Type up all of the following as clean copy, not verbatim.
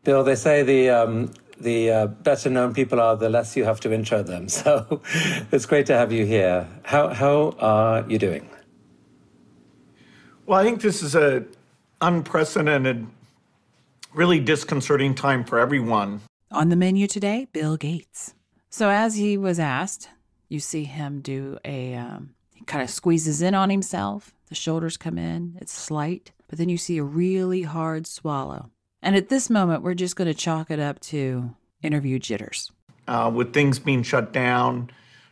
Bill, they say the better known people are, the less you have to intro them. So it's great to have you here. How are you doing? Well, I think this is an unprecedented, really disconcerting time for everyone. On the menu today, Bill Gates. So as he was asked, you see him do he kind of squeezes in on himself. The shoulders come in. It's slight. But then you see a really hard swallow. And at this moment, we're just going to chalk it up to interview jitters. With things being shut down,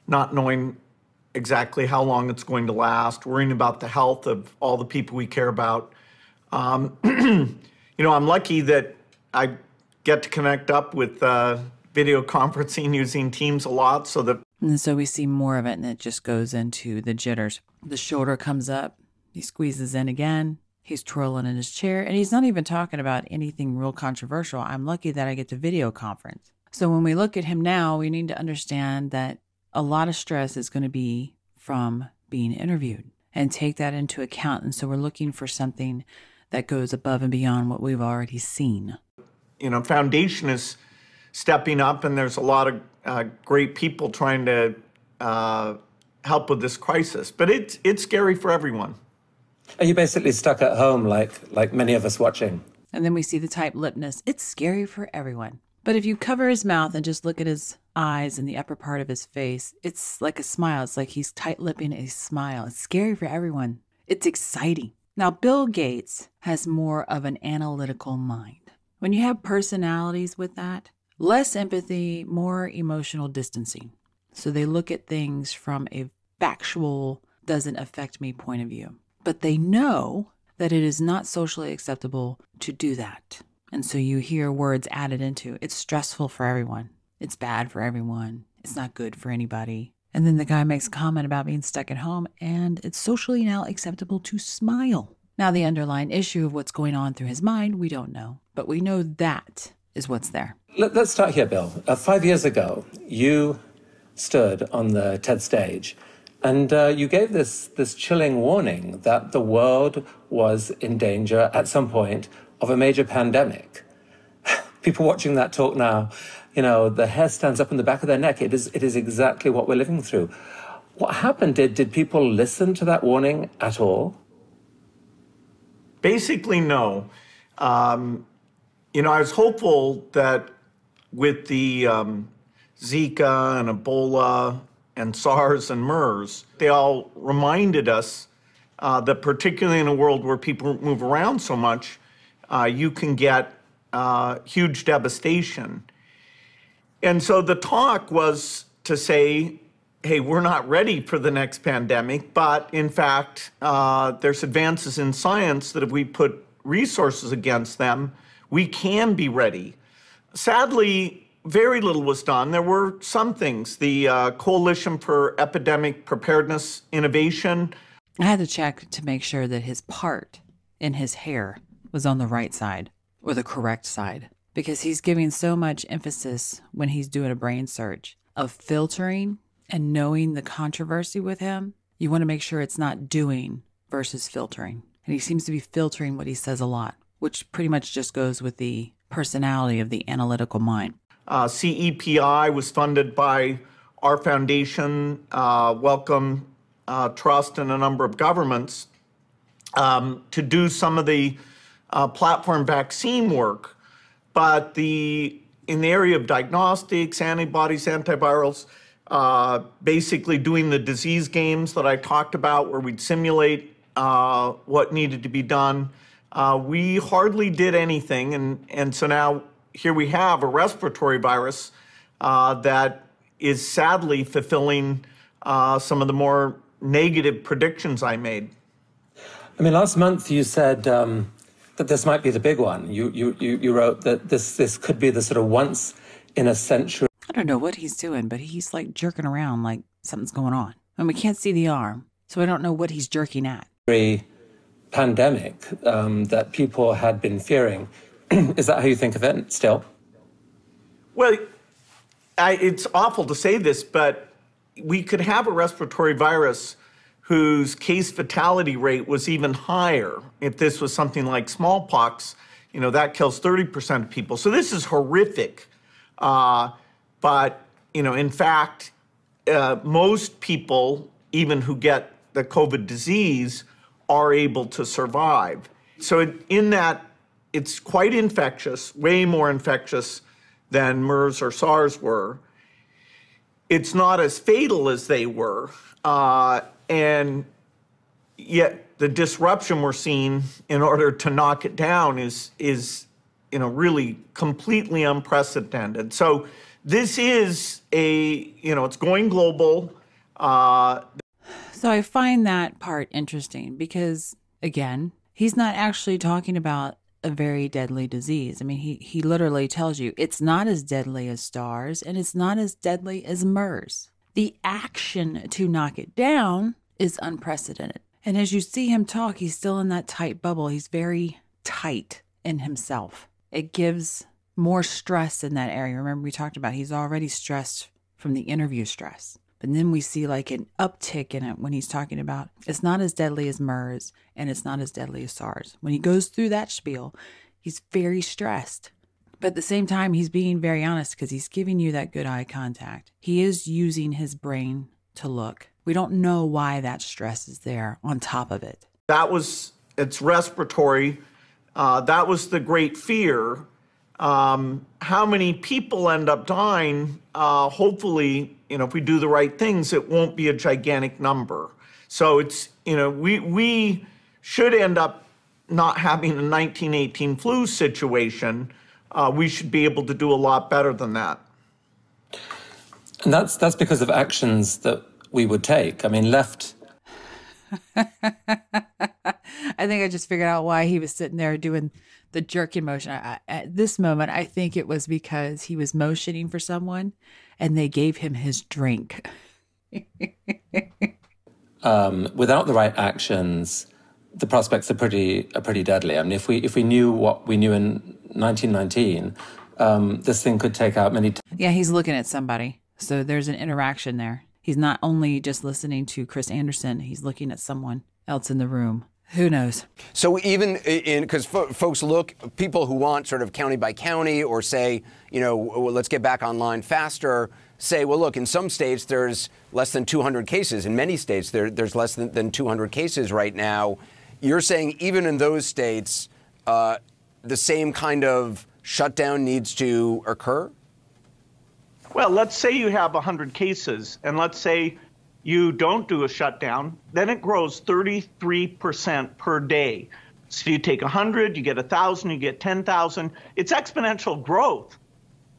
not knowing exactly how long it's going to last, worrying about the health of all the people we care about. I'm lucky that I get to connect up with video conferencing using Teams a lot And so we see more of it, and it just goes into the jitters. The shoulder comes up. He squeezes in again. He's twirling in his chair, and he's not even talking about anything real controversial. I'm lucky that I get to video conference. So when we look at him now, we need to understand that a lot of stress is going to be from being interviewed and take that into account. And so we're looking for something that goes above and beyond what we've already seen. Foundation is stepping up, and there's a lot of great people trying to help with this crisis. But it's scary for everyone. Are you basically stuck at home like many of us watching? And then we see the tight-lippedness. It's scary for everyone. But if you cover his mouth and just look at his eyes and the upper part of his face, it's like a smile. It's like he's tight-lipping a smile. It's scary for everyone. It's exciting. Now, Bill Gates has more of an analytical mind. When you have personalities with that, less empathy, more emotional distancing. So they look at things from a factual, doesn't affect me point of view. But they know that it is not socially acceptable to do that. And so you hear words added into, it's stressful for everyone. It's bad for everyone. It's not good for anybody. And then the guy makes a comment about being stuck at home, and it's socially now acceptable to smile. Now, the underlying issue of what's going on through his mind, we don't know. But we know that is what's there. Let's start here, Bill. 5 years ago, you stood on the TED stage and you gave this chilling warning that the world was in danger at some point of a major pandemic. People watching that talk now, the hair stands up in the back of their neck. It is exactly what we're living through. What happened? Did people listen to that warning at all? Basically, no. I was hopeful that with the Zika and Ebola and SARS and MERS, they all reminded us that particularly in a world where people move around so much, you can get huge devastation. And so the talk was to say, hey, we're not ready for the next pandemic, but in fact, there's advances in science that if we put resources against them, we can be ready. Sadly, very little was done. There were some things. The Coalition for Epidemic Preparedness Innovation. I had to check to make sure that his part in his hair was on the right side or the correct side, because he's giving so much emphasis when he's doing a brain search of filtering and knowing the controversy with him. You want to make sure it's not doing versus filtering. And he seems to be filtering what he says a lot, which pretty much just goes with the personality of the analytical mind. CEPI was funded by our foundation, Wellcome Trust, and a number of governments to do some of the platform vaccine work. But in the area of diagnostics, antibodies, antivirals, basically doing the disease games that I talked about where we'd simulate what needed to be done, we hardly did anything. And so now here we have a respiratory virus that is sadly fulfilling some of the more negative predictions I made. I mean, last month you said that this might be the big one. You wrote that this could be the sort of once in a century. I don't know what he's doing, but he's like jerking around like something's going on. And we can't see the arm, so I don't know what he's jerking at. Pandemic that people had been fearing. Is that how you think of it still? Well, it's awful to say this, but we could have a respiratory virus whose case fatality rate was even higher if this was something like smallpox. that kills 30% of people. So this is horrific. But, in fact, most people, even who get the COVID disease, are able to survive. So in that, it's quite infectious, way more infectious than MERS or SARS were. It's not as fatal as they were. And yet the disruption we're seeing in order to knock it down is really completely unprecedented. So this is it's going global. So I find that part interesting because, again, he's not actually talking about a very deadly disease. I mean, he literally tells you it's not as deadly as SARS and it's not as deadly as MERS. The action to knock it down is unprecedented. And as you see him talk, he's still in that tight bubble. He's very tight in himself. It gives more stress in that area. Remember, we talked about he's already stressed from the interview stress. But then we see like an uptick in it when he's talking about it's not as deadly as MERS and it's not as deadly as SARS. When he goes through that spiel, he's very stressed. But at the same time, he's being very honest because he's giving you that good eye contact. He is using his brain to look. We don't know why that stress is there on top of it. It's respiratory. That was the great fear. How many people end up dying? Hopefully, if we do the right things, it won't be a gigantic number. So it's, we should end up not having a 1918 flu situation. We should be able to do a lot better than that. And that's because of actions that we would take. I mean, left. I think I just figured out why he was sitting there doing the jerking motion. At this moment, I think it was because he was motioning for someone and they gave him his drink. Without the right actions, the prospects are pretty deadly. I mean, if we knew what we knew in 1919, this thing could take out many. Yeah, he's looking at somebody. So there's an interaction there. He's not only just listening to Chris Anderson, he's looking at someone else in the room. Who knows? So even because folks people who want sort of county by county or say, let's get back online faster, say, well, look, in some states there's less than 200 cases. In many states there's less than 200 cases right now. You're saying even in those states, the same kind of shutdown needs to occur? Well, let's say you have 100 cases, and let's say you don't do a shutdown, then it grows 33% per day. So you take 100, you get 1,000, you get 10,000. It's exponential growth.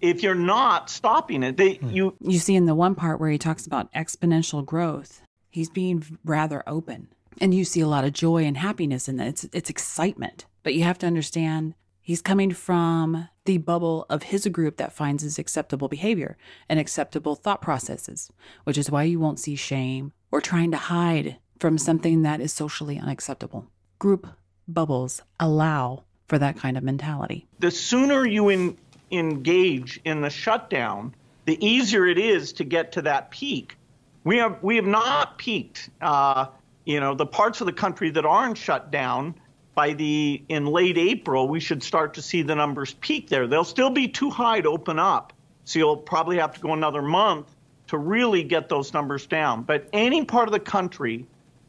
If you're not stopping it, you see in the one part where he talks about exponential growth, he's being rather open. And you see a lot of joy and happiness in that. It's excitement. But you have to understand he's coming from the bubble of his group that finds his acceptable behavior and acceptable thought processes, which is why you won't see shame or trying to hide from something that is socially unacceptable. Group bubbles allow for that kind of mentality. The sooner you engage in the shutdown, the easier it is to get to that peak. We have not peaked. The parts of the country that aren't shut down, in late April, we should start to see the numbers peak there. They'll still be too high to open up. So you'll probably have to go another month to really get those numbers down. But any part of the country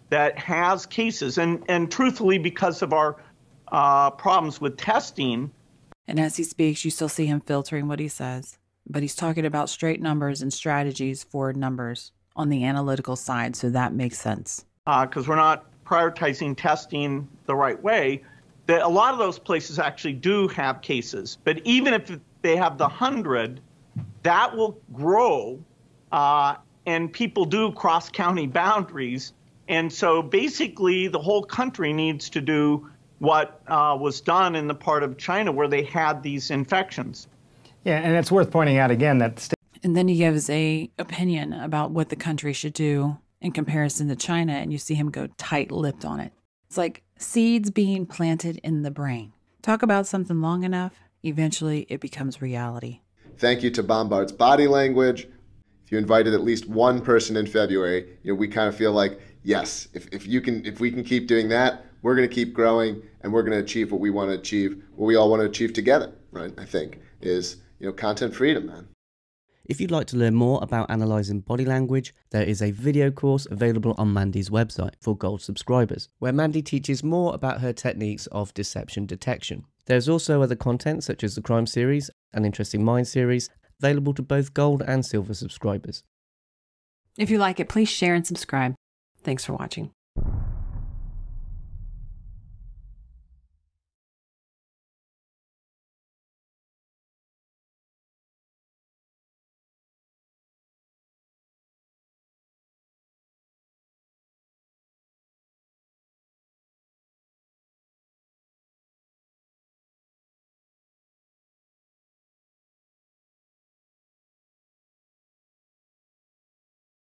that has cases, and truthfully, because of our problems with testing. And as he speaks, you still see him filtering what he says. But he's talking about straight numbers and strategies for numbers on the analytical side. So that makes sense. Because we're not prioritizing testing the right way, that a lot of those places actually do have cases. But even if they have the 100, that will grow, and people do cross county boundaries. And so basically the whole country needs to do what was done in the part of China where they had these infections. Yeah, and it's worth pointing out again that... And then he gives a opinion about what the country should do in comparison to China, and you see him go tight-lipped on it. It's like seeds being planted in the brain. Talk about something long enough, eventually it becomes reality. Thank you to Bombards Body Language. If you invited at least one person in February, we kind of feel like, yes, if we can keep doing that, we're going to keep growing, and we're going to achieve what we want to achieve, what we all want to achieve together, right? I think is, content freedom, man. If you'd like to learn more about analysing body language, there is a video course available on Mandy's website for Gold subscribers, where Mandy teaches more about her techniques of deception detection. There's also other content such as the Crime series and Interesting Minds series, available to both Gold and Silver subscribers. If you like it, please share and subscribe. Thanks for watching.